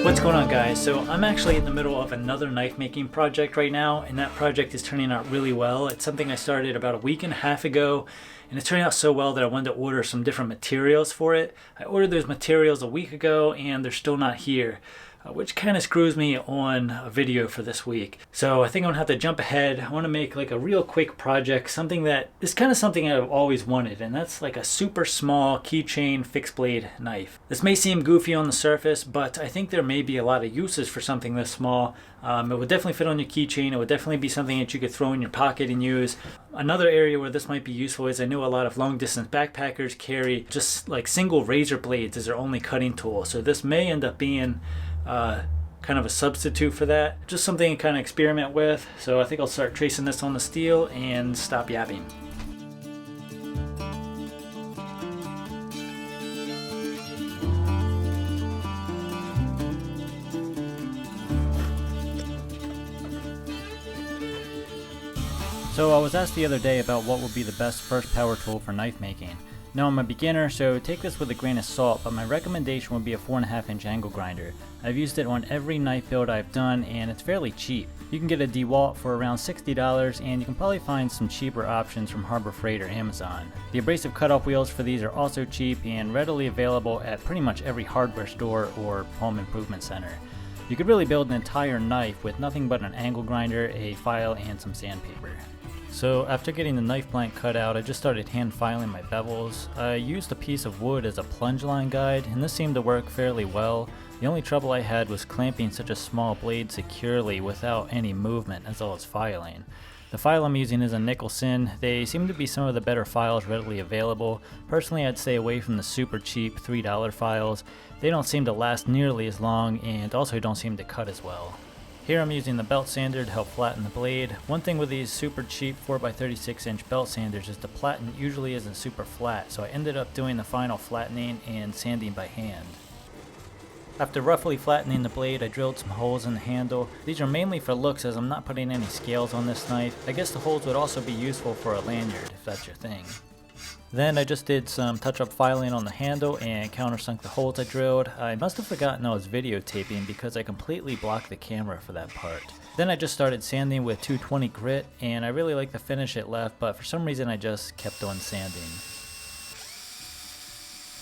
What's going on, guys? So I'm actually in the middle of another knife making project right now, and that project is turning out really well. It's something I started about a week and a half ago, and it's turning out so well that I wanted to order some different materials for it. I ordered those materials a week ago and they're still not here, which kind of screws me on a video for this week. So I think I'm gonna have to jump ahead. I want to make like a real quick project, something that is kind of something I've always wanted, and that's like a super small keychain fixed blade knife. This may seem goofy on the surface, but I think there may be a lot of uses for something this small. It would definitely fit on your keychain. It would definitely be something that you could throw in your pocket and use. Another area where this might be useful is I know a lot of long distance backpackers carry just like single razor blades as their only cutting tool. So this may end up being kind of a substitute for that. Just something to kind of experiment with. So I think I'll start tracing this on the steel and stop yapping. So I was asked the other day about what would be the best first power tool for knife making. Now I'm a beginner, so take this with a grain of salt, but my recommendation would be a 4.5 inch angle grinder. I've used it on every knife build I've done, and it's fairly cheap. You can get a Dewalt for around $60, and you can probably find some cheaper options from Harbor Freight or Amazon. The abrasive cutoff wheels for these are also cheap and readily available at pretty much every hardware store or home improvement center. You could really build an entire knife with nothing but an angle grinder, a file, and some sandpaper. So after getting the knife blank cut out, I just started hand filing my bevels. I used a piece of wood as a plunge line guide, and this seemed to work fairly well. The only trouble I had was clamping such a small blade securely without any movement as well as filing. The file I'm using is a Nicholson. They seem to be some of the better files readily available. Personally, I'd stay away from the super cheap $3 files. They don't seem to last nearly as long and also don't seem to cut as well. Here I'm using the belt sander to help flatten the blade. One thing with these super cheap 4x36 inch belt sanders is the platen usually isn't super flat, so I ended up doing the final flattening and sanding by hand. After roughly flattening the blade, I drilled some holes in the handle. These are mainly for looks as I'm not putting any scales on this knife. I guess the holes would also be useful for a lanyard if that's your thing. Then I just did some touch-up filing on the handle and countersunk the holes I drilled. I must have forgotten I was videotaping because I completely blocked the camera for that part. Then I just started sanding with 220 grit, and I really like the finish it left, but for some reason I just kept on sanding.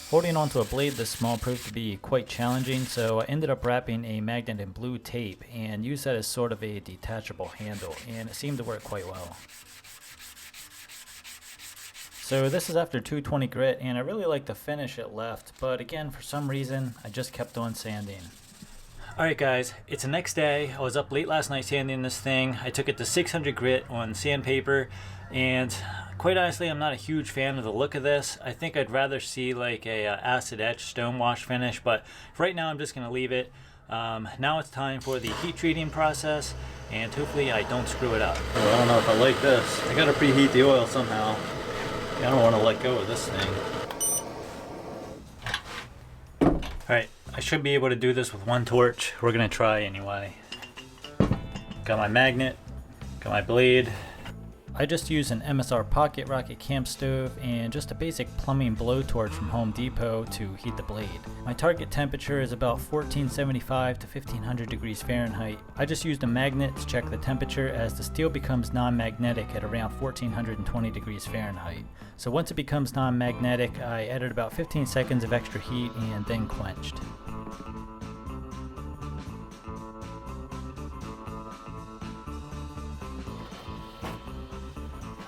Holding onto a blade this small proved to be quite challenging, so I ended up wrapping a magnet in blue tape and used that as sort of a detachable handle, and it seemed to work quite well. So this is after 220 grit, and I really like the finish it left, but again, for some reason, I just kept on sanding. Alright guys, it's the next day. I was up late last night sanding this thing. I took it to 600 grit on sandpaper, and quite honestly, I'm not a huge fan of the look of this. I think I'd rather see like a acid etch stone wash finish, but right now I'm just going to leave it. Now it's time for the heat treating process, and hopefully I don't screw it up. Oh, I don't know if I like this. I gotta preheat the oil somehow. I don't want to let go of this thing. Alright, I should be able to do this with one torch. We're going to try anyway. Got my magnet, got my blade. I just used an MSR Pocket Rocket camp stove and just a basic plumbing blowtorch from Home Depot to heat the blade. My target temperature is about 1475 to 1500 degrees Fahrenheit. I just used a magnet to check the temperature as the steel becomes non-magnetic at around 1420 degrees Fahrenheit. So once it becomes non-magnetic, I added about 15 seconds of extra heat and then quenched.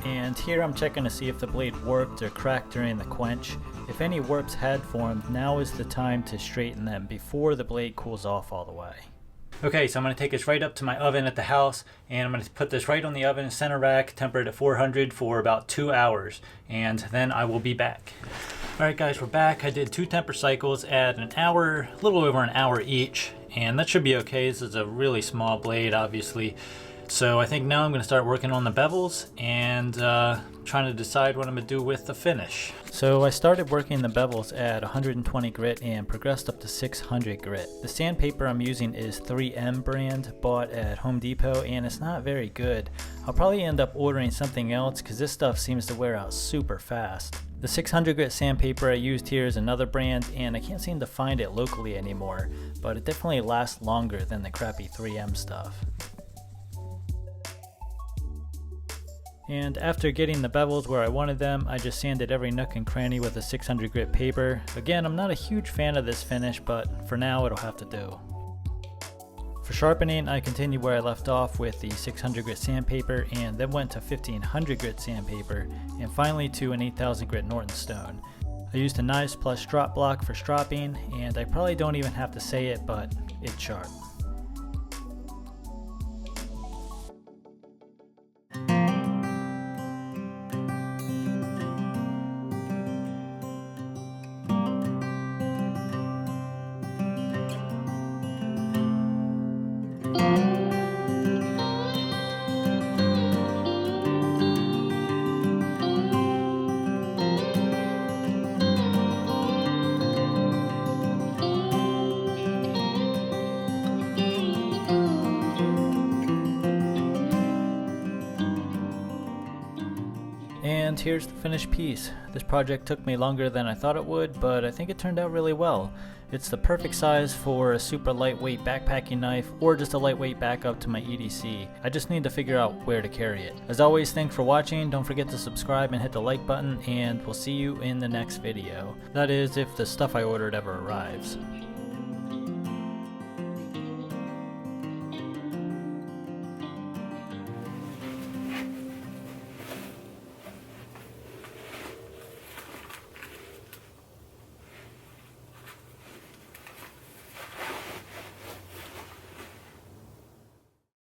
And here I'm checking to see if the blade warped or cracked during the quench. If any warps had formed, now is the time to straighten them before the blade cools off all the way. Okay, so I'm going to take this right up to my oven at the house, and I'm going to put this right on the oven center rack, tempered at 400 for about 2 hours, and then I will be back. Alright guys, we're back. I did 2 temper cycles at an hour, a little over an hour each, and that should be okay. This is a really small blade, obviously. So I think now I'm going to start working on the bevels and trying to decide what I'm going to do with the finish. So I started working the bevels at 120 grit and progressed up to 600 grit. The sandpaper I'm using is 3M brand, bought at Home Depot, and it's not very good. I'll probably end up ordering something else because this stuff seems to wear out super fast. The 600 grit sandpaper I used here is another brand, and I can't seem to find it locally anymore, but it definitely lasts longer than the crappy 3M stuff. And after getting the bevels where I wanted them, I just sanded every nook and cranny with a 600 grit paper. Again, I'm not a huge fan of this finish, but for now it'll have to do. For sharpening, I continued where I left off with the 600 grit sandpaper, and then went to 1500 grit sandpaper, and finally to an 8000 grit Norton stone. I used a knives plus strop block for stropping, and I probably don't even have to say it, but it's sharp. And here's the finished piece. This project took me longer than I thought it would, but I think it turned out really well. It's the perfect size for a super lightweight backpacking knife or just a lightweight backup to my EDC. I just need to figure out where to carry it. As always, thanks for watching. Don't forget to subscribe and hit the like button, and we'll see you in the next video. That is, if the stuff I ordered ever arrives.